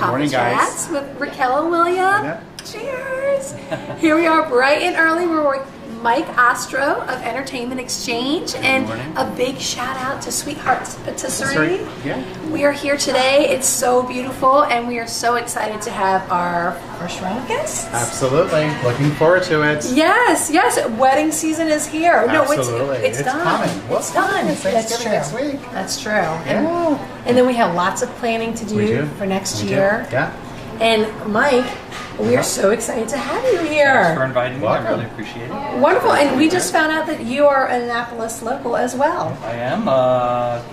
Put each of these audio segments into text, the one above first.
Morning, guys. With Raquel and William. Yeah. Cheers. Here we are bright and early. We're with Mike Ostrow of Entertainment Exchange. And a big shout out to Sweethearts Patisserie. Yeah. We are here today. It's so beautiful and we are so excited to have our first round of guests. Absolutely. Looking forward to it. Yes, yes. Wedding season is here. Absolutely. No, it's done. Coming. It's done. It's Thanksgiving next week. That's true. Yeah. And then we have lots of planning to do for next year. Yeah. And Mike, we are so excited to have you here. Thanks for inviting me. I really appreciate it. Wonderful. And we just found out that you are an Annapolis local as well. I am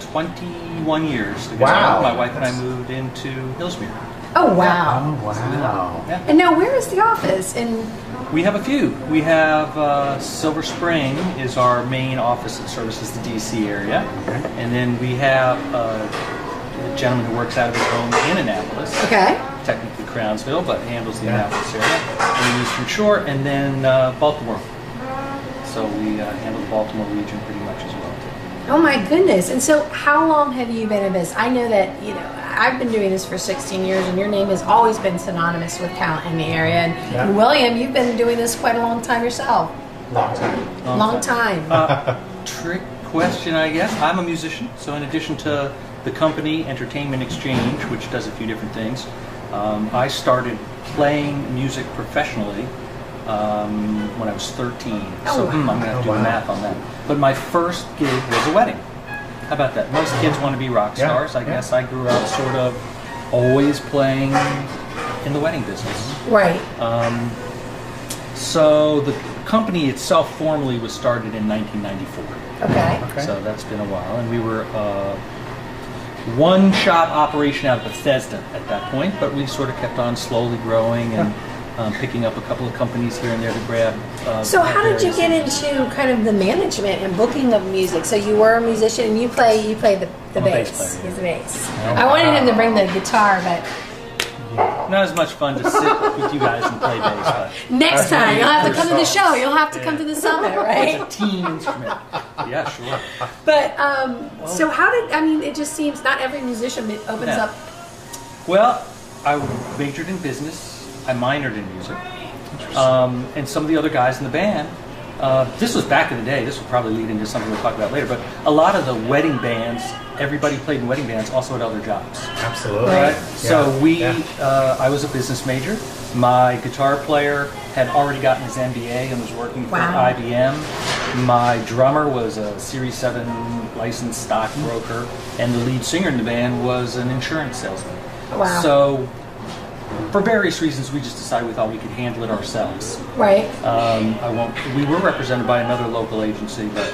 21 years ago. Wow. My wife and I moved into Hillsmere. Oh, wow. Oh, wow. Yeah. And now where is the office? We have a few. We have Silver Spring is our main office that services the DC area. Okay. And then we have a gentleman who works out of his home in Annapolis. Okay. Technically Crownsville, but handles the Annapolis area. And then Eastern Shore, and then Baltimore. So we handle the Baltimore region pretty much as well. Oh my goodness. And so how long have you been in this? I know that, I've been doing this for 16 years and your name has always been synonymous with talent in the area. And William, you've been doing this quite a long time yourself. Long time. Long time. Trick question, I guess. I'm a musician, so in addition to the company Entertainment Exchange, which does a few different things, I started playing music professionally when I was 13. So I'm going to have to do the math on that. But my first gig was a wedding. How about that? Most kids want to be rock stars. I guess I grew up sort of always playing in the wedding business. Right. So the company itself formally was started in 1994. Okay. So that's been a while. And we were one-shop operation out of Bethesda at that point, but we sort of kept on slowly growing and picking up a couple of companies here and there to grab. So how did you get into kind of the management and booking of music? So you were a musician and you play the bass. Bass player, He's the bass. I wanted him to bring the guitar, but not as much fun to sit with you guys and play bass. But next time you'll have to come to the show. You'll have to come to the summit, right? It's a team instrument. Yeah, sure. But so how did it just seems not every musician opens up. Well, I majored in business. I minored in music. And some of the other guys in the band, this was back in the day, this will probably lead into something we'll talk about later, but a lot of the wedding bands, everybody played in wedding bands, also had other jobs. Absolutely. Right? So I was a business major. My guitar player had already gotten his MBA and was working for IBM. My drummer was a Series 7 licensed stockbroker, and the lead singer in the band was an insurance salesman. Wow. So for various reasons, we just decided we thought we could handle it ourselves. Right. We were represented by another local agency, but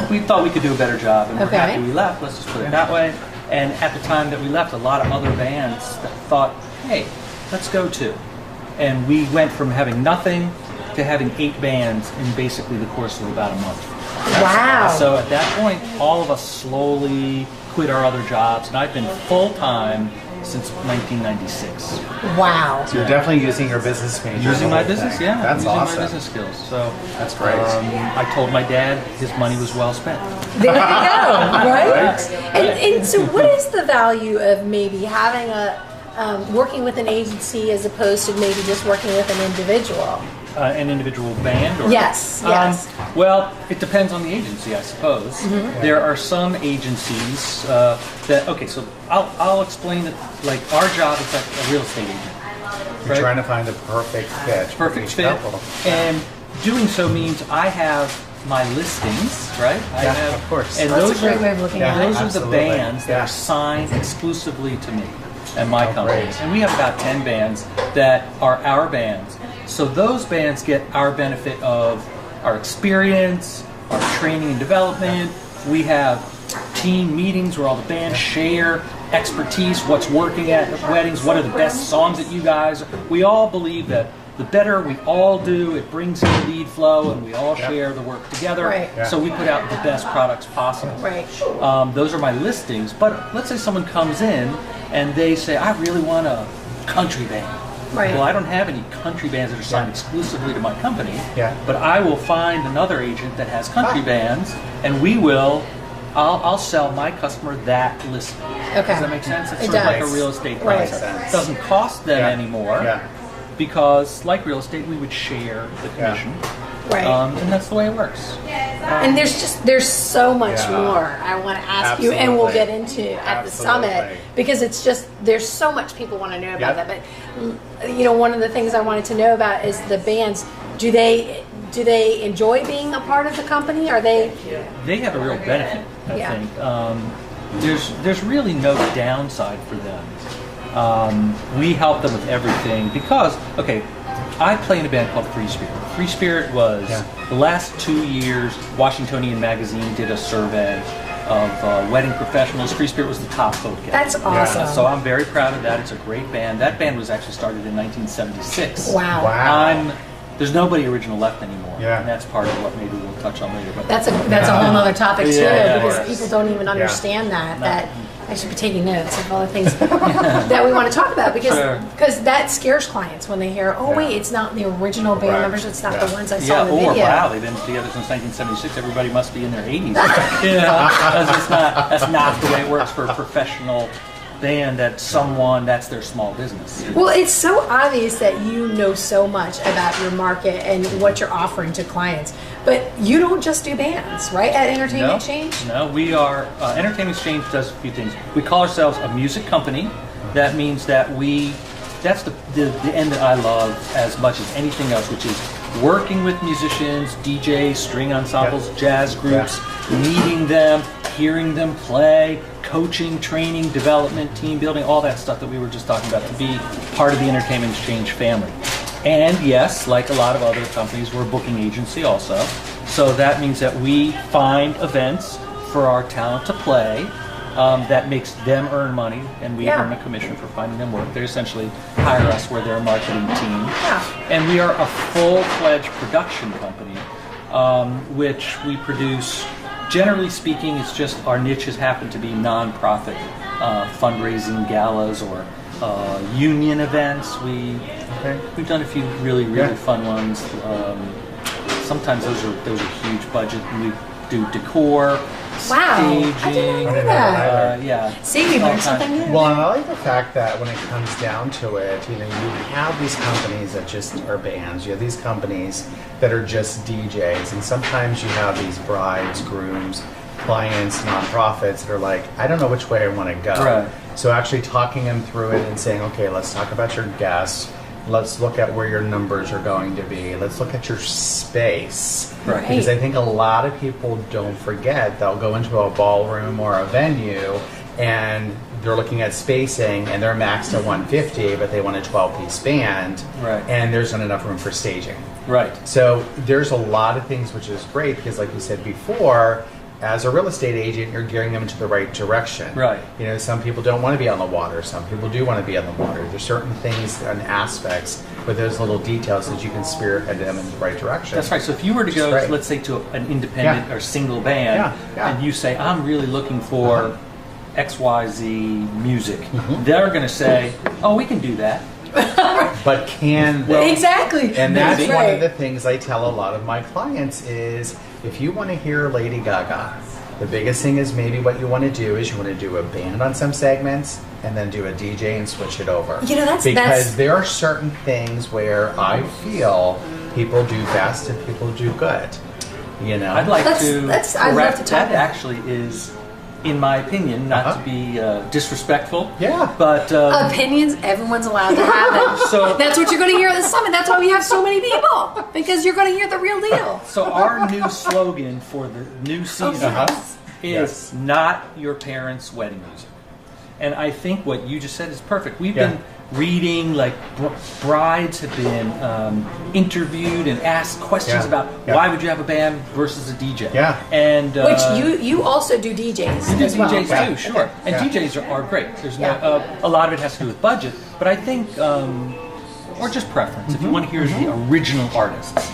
we thought we could do a better job, and we're happy we left. Let's just put it that way. And at the time that we left, a lot of other bands thought, "Hey, let's go too." And we went from having nothing to having 8 bands in basically the course of about a month. Wow. So at that point, all of us slowly quit our other jobs, and I've been full-time since 1996. Wow. So you're definitely using your business major. Using my business, That's using awesome. my business skills. So that's great. I told my dad his money was well spent. There you go, right? And so what is the value of maybe having working with an agency as opposed to maybe just working with an individual? An individual band? Or, yes. Well, it depends on the agency, I suppose. Mm-hmm. There are some agencies so I'll explain it like our job is like a real estate agent. You're trying to find the perfect fit. Perfect fit. And doing so means I have my listings, right? Of course. And That's those a great way of looking at it. Those are the bands that are signed exclusively to me and my company. Great. And we have about 10 bands that are our bands. So those bands get our benefit of our experience, our training and development. We have team meetings where all the bands share expertise, what's working at weddings, what are the best songs that you guys. We all believe that the better we all do, it brings in lead flow, and we all share the work together. Right. So we put out the best products possible. Right. Those are my listings. But let's say someone comes in and they say, I really want a country band. Right. Well, I don't have any country bands that are signed exclusively to my company. Yeah. But I will find another agent that has country bands, and we will. I'll sell my customer that listing. Okay. Does that make sense? It's It sort of like does. a real estate Right. process. It doesn't cost them anymore. Yeah. Because, like real estate, we would share the commission, Right. and that's the way it works. And there's so much more I want to ask you, and we'll get into at the summit, because it's just there's so much people want to know about that. But one of the things I wanted to know about is the bands. Do they enjoy being a part of the company? Are they? They have a real benefit, I think. There's really no downside for them. We help them with everything because, I play in a band called Free Spirit. Free Spirit was, the last 2 years, Washingtonian Magazine did a survey of wedding professionals. Free Spirit was the top vote getter. That's awesome. So I'm very proud of that. It's a great band. That band was actually started in 1976. Wow. There's nobody original left anymore. Yeah. And that's part of what maybe we'll touch on later. But That's a whole other topic too, because yes. people don't even understand that I should be taking notes of all the things that we want to talk about, because that scares clients when they hear, oh wait, it's not the original band members, it's not the ones I saw in the video. Wow, they've been together since 1976. Everybody must be in their 80s. That's not the way it works for a professional band. That's their small business. Well, it's so obvious that you know so much about your market and what you're offering to clients, but you don't just do bands, right? At Entertainment Exchange? No, we are. Entertainment Exchange does a few things. We call ourselves a music company. That means that that's the end that I love as much as anything else, which is working with musicians, DJs, string ensembles, jazz groups, meeting them, hearing them play, coaching, training, development, team building, all that stuff that we were just talking about, to be part of the Entertainment Exchange family. And yes, like a lot of other companies, we're a booking agency also. So that means that we find events for our talent to play that makes them earn money, and we earn a commission for finding them work. They essentially hire us, where they're a marketing team. And we are a full-fledged production company, which we produce. Generally speaking, it's just our niches happen to be nonprofit fundraising galas or union events. We've done a few really fun ones. Sometimes those are huge budget. We do decor, staging. I didn't know that. See, we learned something new. Well, and I like the fact that when it comes down to it, you have these companies that just are bands. You have these companies that are just DJs, and sometimes you have these brides, grooms, clients, nonprofits that are like, I don't know which way I want to go. Right. So actually talking them through it and saying, okay, let's talk about your guests. Let's look at where your numbers are going to be. Let's look at your space. Right. Because I think a lot of people don't forget, they'll go into a ballroom or a venue and they're looking at spacing and they're maxed at 150, but they want a 12-piece band. Right. And there's not enough room for staging. Right. So there's a lot of things, which is great, because like you said before, as a real estate agent, you're gearing them into the right direction. Right. Some people don't want to be on the water. Some people do want to be on the water. There's certain things and aspects with those little details that you can spearhead them in the right direction. That's right. So if you were to go, let's say, to an independent or single band, and you say, I'm really looking for XYZ music, they're going to say, oh, we can do that. But can they? Exactly. And that's one of the things I tell a lot of my clients is, if you want to hear Lady Gaga, the biggest thing is maybe what you want to do is you want to do a band on some segments and then do a DJ and switch it over. Because there are certain things where I feel people do best and people do good. I'd like to correct that. Actually, is, in my opinion, not to be disrespectful. But opinions, everyone's allowed to have them. So that's what you're going to hear at the summit. That's why we have so many people, because you're going to hear the real deal. So our new slogan for the new season is not your parents' wedding music. And I think what you just said is perfect. We've been reading, like brides have been interviewed and asked questions about why would you have a band versus a DJ. And which you also do DJs. You do as DJs well. too, sure. Okay. And DJs are great. There's no, a lot of it has to do with budget, but I think, or just preference. If you want to hear the original artists.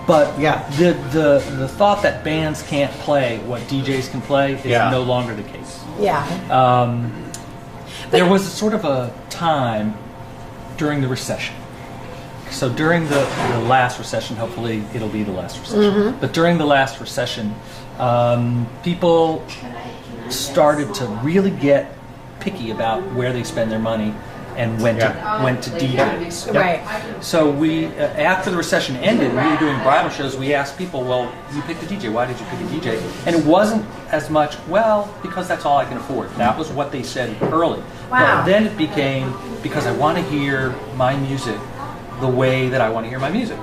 But the thought that bands can't play what DJs can play is no longer the case. There was sort of a time during the recession. So during the last recession, hopefully it'll be the last recession. But during the last recession, people started to really get picky about where they spend their money and went to DJs. Right. So we, after the recession ended, we were doing bridal shows. We asked people, "Well, you picked a DJ. Why did you pick a DJ?" And it wasn't as much, "Well, because that's all I can afford." That was what they said early. Wow. But then it became, because I want to hear my music the way that I want to hear my music.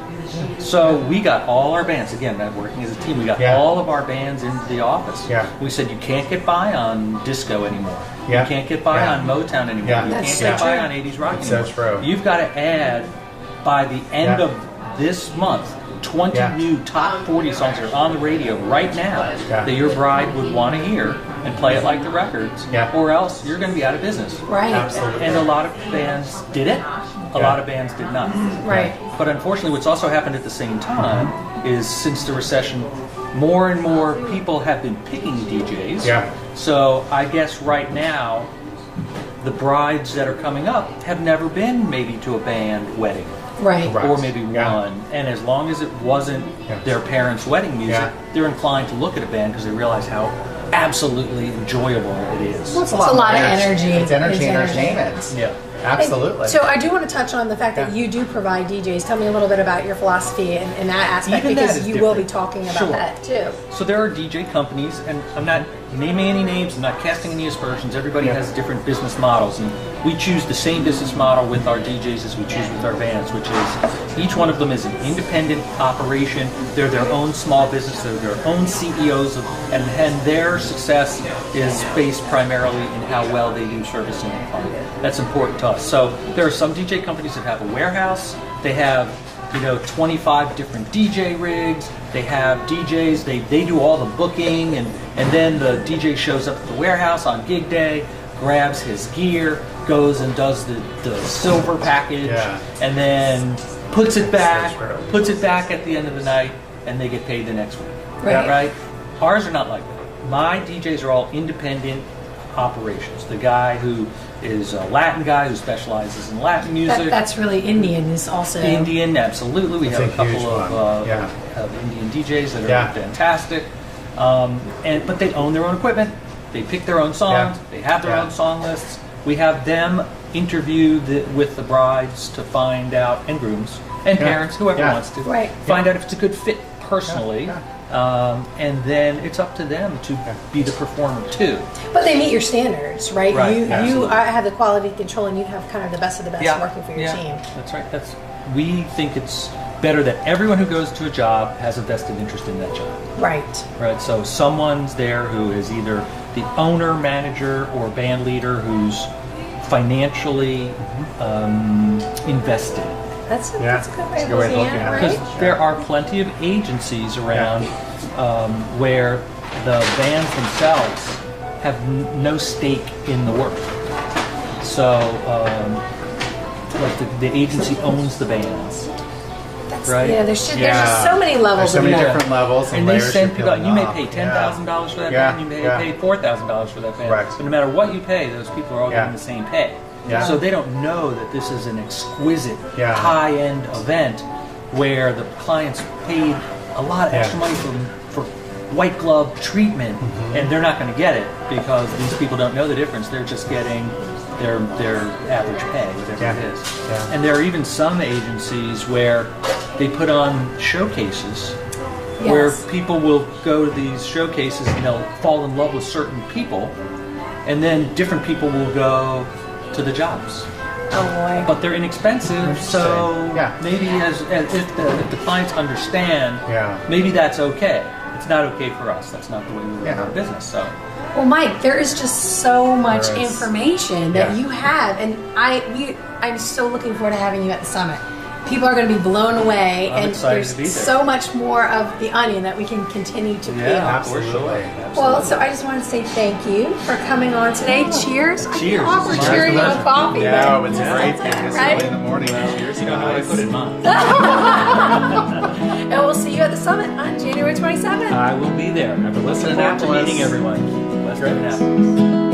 So we got all our bands, again, working as a team, we got all of our bands into the office. We said, you can't get by on disco anymore. You can't get by on Motown anymore. You can't get by on 80s rock anymore. So true. You've got to add, by the end of this month, 20 new top 40 songs that are on the radio right now that your bride would want to hear and play it like the records, or else you're going to be out of business. Right. Absolutely. And a lot of bands did it. A lot of bands did not. Right. But unfortunately, what's also happened at the same time is since the recession, more and more people have been picking DJs. So I guess right now, the brides that are coming up have never been maybe to a band wedding. Right. Or maybe one. And as long as it wasn't their parents' wedding music, they're inclined to look at a band because they realize how absolutely enjoyable it is. Well, it's a lot of energy. It's energy and entertainment. Yeah. Absolutely. So I do want to touch on the fact that you do provide DJs. Tell me a little bit about your philosophy in that aspect, Even because that is you will be different. talking about that too. So there are DJ companies, and I'm not naming any names, I'm not casting any aspersions. Everybody has different business models, and we choose the same business model with our DJs as we choose with our bands, which is each one of them is an independent operation. They're their own small business, they're their own CEOs, and their success is based primarily in how well they do servicing the client. That's important to us. So there are some DJ companies that have a warehouse, they have 25 different DJ rigs, they have DJs, they do all the booking, and then the DJ shows up at the warehouse on gig day, grabs his gear, goes and does the silver package, and then puts it back at the end of the night, and they get paid the next week. Right? Ours are not like that. My DJs are all independent operations. The guy who is a Latin guy who specializes in Latin music. That's really Indian is also. Indian, absolutely. We have a couple of Indian DJs that are fantastic. But they own their own equipment. They pick their own songs. They have their own song lists. We have them interview with the brides to find out, and grooms, and parents, whoever wants to, find out if it's a good fit personally. And then it's up to them to be the performer too. But they meet your standards, right? You absolutely. have the quality control, and you have kind of the best of the best working for your team. That's right. We think it's better that everyone who goes to a job has a vested interest in that job. Right. So someone's there who is either the owner, manager, or band leader who's financially invested. That's a good way of looking at it, right? Because there are plenty of agencies around where the bands themselves have no stake in the work. So, like the agency owns the bands. Right? Yeah, there's just so many levels. There's so many different levels, and they send people. You may pay $10,000 for that band. You may pay $4,000 for that band. But no matter what you pay, those people are all getting the same pay. So they don't know that this is an exquisite, high-end event where the clients paid a lot of extra money for white glove treatment, and they're not going to get it because these people don't know the difference. They're just getting their average pay, whatever it is. And there are even some agencies where they put on showcases where people will go to these showcases and they'll fall in love with certain people, and then different people will go to the jobs. Oh boy! But they're inexpensive, so maybe if the clients understand, maybe that's okay. It's not okay for us. That's not the way we run our business. So Well, Mike, there is just so much There is. information that Yeah. you have, and I'm so looking forward to having you at the summit. People are going to be blown away, I'm and excited there's to be there. so much more of the onion that we can continue to peel. absolutely. For sure. Well, so I just want to say thank you for coming on today. Cheers. I Cheers. can offer Cheers. cheering with coffee. Yeah, but- it's great. It's Right? early in the morning. Cheers, You don't know what I put in mine. And we'll see you at the summit on January 27th. I will be there. Remember, listen Looking out to forward to meeting us. everyone. Let's Minneapolis.